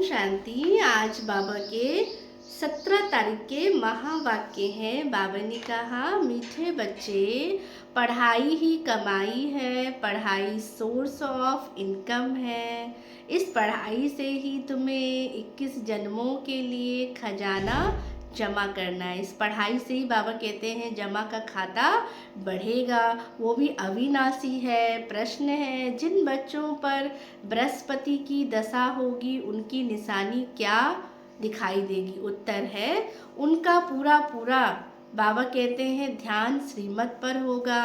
शांति। आज बाबा के 17 तारीख के महावाक्य हैं। बाबा ने कहा, मीठे बच्चे, पढ़ाई ही कमाई है, पढ़ाई सोर्स ऑफ इनकम है। इस पढ़ाई से ही तुम्हें 21 जन्मों के लिए खजाना जमा करना है। इस पढ़ाई से ही बाबा कहते हैं जमा का खाता बढ़ेगा, वो भी अविनाशी है। प्रश्न है, जिन बच्चों पर बृहस्पति की दशा होगी उनकी निशानी क्या दिखाई देगी? उत्तर है, उनका पूरा पूरा बाबा कहते हैं ध्यान श्रीमत पर होगा।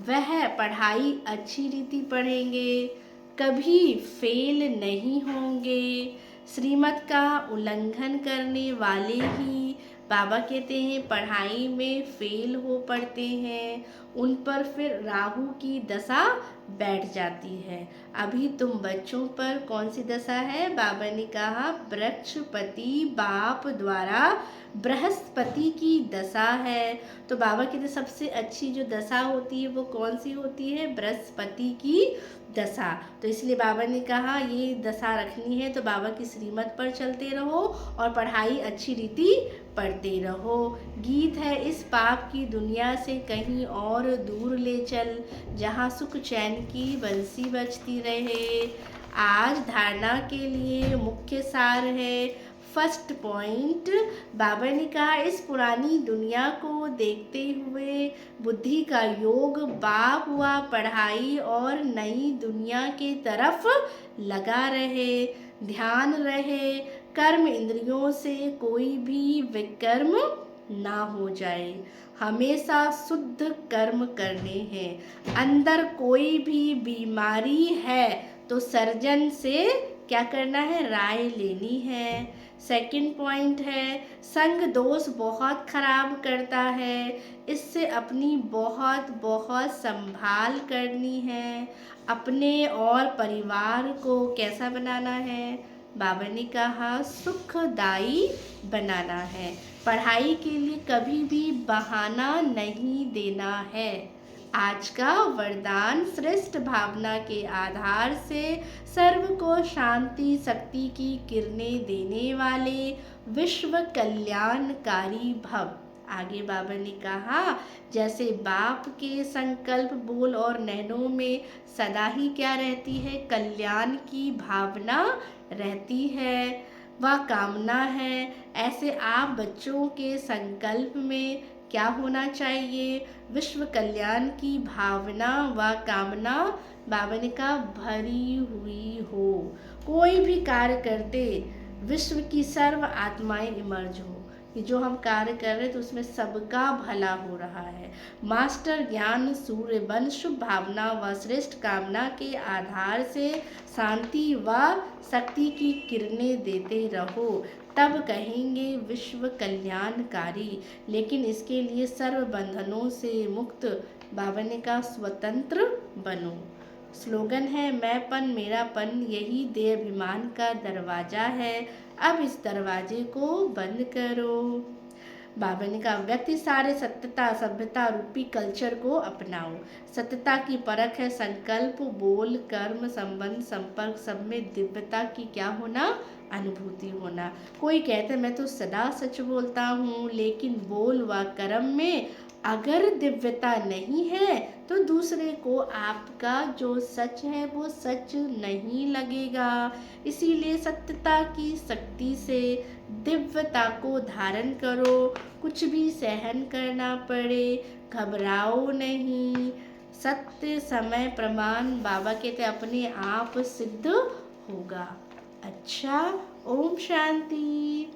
वह पढ़ाई अच्छी रीति पढ़ेंगे, कभी फेल नहीं होंगे। श्रीमत का उल्लंघन करने वाले ही बाबा कहते हैं पढ़ाई में फेल हो पड़ते हैं, उन पर फिर राहु की दशा बैठ जाती है। अभी तुम बच्चों पर कौन सी दशा है? बाबा ने कहा बृहस्पति बाप द्वारा बृहस्पति की दशा है। तो बाबा कहते सबसे अच्छी जो दशा होती है वो कौन सी होती है? बृहस्पति की दशा। तो इसलिए बाबा ने कहा ये दशा रखनी है तो बाबा की श्रीमत पर चलते रहो और पढ़ाई अच्छी रीति पढ़ते रहो। गीत है, इस पाप की दुनिया से कहीं और दूर ले चल, जहाँ सुख चैन की बंसी बजती रहे। आज धारणा के लिए मुख्य सार है। फर्स्ट पॉइंट, बाबा ने कहा इस पुरानी दुनिया को देखते हुए बुद्धि का योग बाप व पढ़ाई और नई दुनिया के तरफ लगा रहे, ध्यान रहे, कर्म इंद्रियों से कोई भी विकर्म ना हो जाए। हमेशा शुद्ध कर्म करने हैं। अंदर कोई भी बीमारी है तो सर्जन से क्या करना है? राय लेनी है। सेकंड पॉइंट है, संग दोष बहुत खराब करता है, इससे अपनी बहुत बहुत संभाल करनी है। अपने और परिवार को कैसा बनाना है? बाबा ने कहा सुखदायी बनाना है। पढ़ाई के लिए कभी भी बहाना नहीं देना है। आज का वरदान, श्रेष्ठ भावना के आधार से सर्व को शांति शक्ति की किरणें देने वाले विश्व कल्याणकारी भव। आगे बाबा ने कहा जैसे बाप के संकल्प बोल और नैनों में सदा ही क्या रहती है? कल्याण की भावना रहती है, वह कामना है। ऐसे आप बच्चों के संकल्प में क्या होना चाहिए? विश्व कल्याण की भावना व कामना बाबा ने कहा भरी हुई हो। कोई भी कार्य करते विश्व की सर्व आत्माएं इमर्ज हो कि जो हम कार्य कर रहे हैं तो उसमें सबका भला हो रहा है। मास्टर ज्ञान सूर्य बन शुभ भावना व श्रेष्ठ कामना के आधार से शांति व शक्ति की किरणें देते रहो, तब कहेंगे विश्व कल्याणकारी। लेकिन इसके लिए सर्व बंधनों से मुक्त बाबा ने कहा स्वतंत्र बनो। स्लोगन है मैंपन मेरापन यही देह अभिमान का दरवाजा है, अब इस दरवाजे को बंद करो। बाबा ने कहा व्यक्ति सारे सत्यता सभ्यता रूपी कल्चर को अपनाओ। सत्यता की परख है संकल्प बोल कर्म संबंध संपर्क सब में दिव्यता की क्या होना? अनुभूति होना। कोई कहते मैं तो सदा सच बोलता हूँ, लेकिन बोल व कर्म में अगर दिव्यता नहीं है तो दूसरे को आपका जो सच है वो सच नहीं लगेगा। इसीलिए सत्यता की शक्ति से दिव्यता को धारण करो। कुछ भी सहन करना पड़े घबराओ नहीं। सत्य समय प्रमाण बाबा कहते अपने आप सिद्ध होगा। अच्छा, ओम शांति।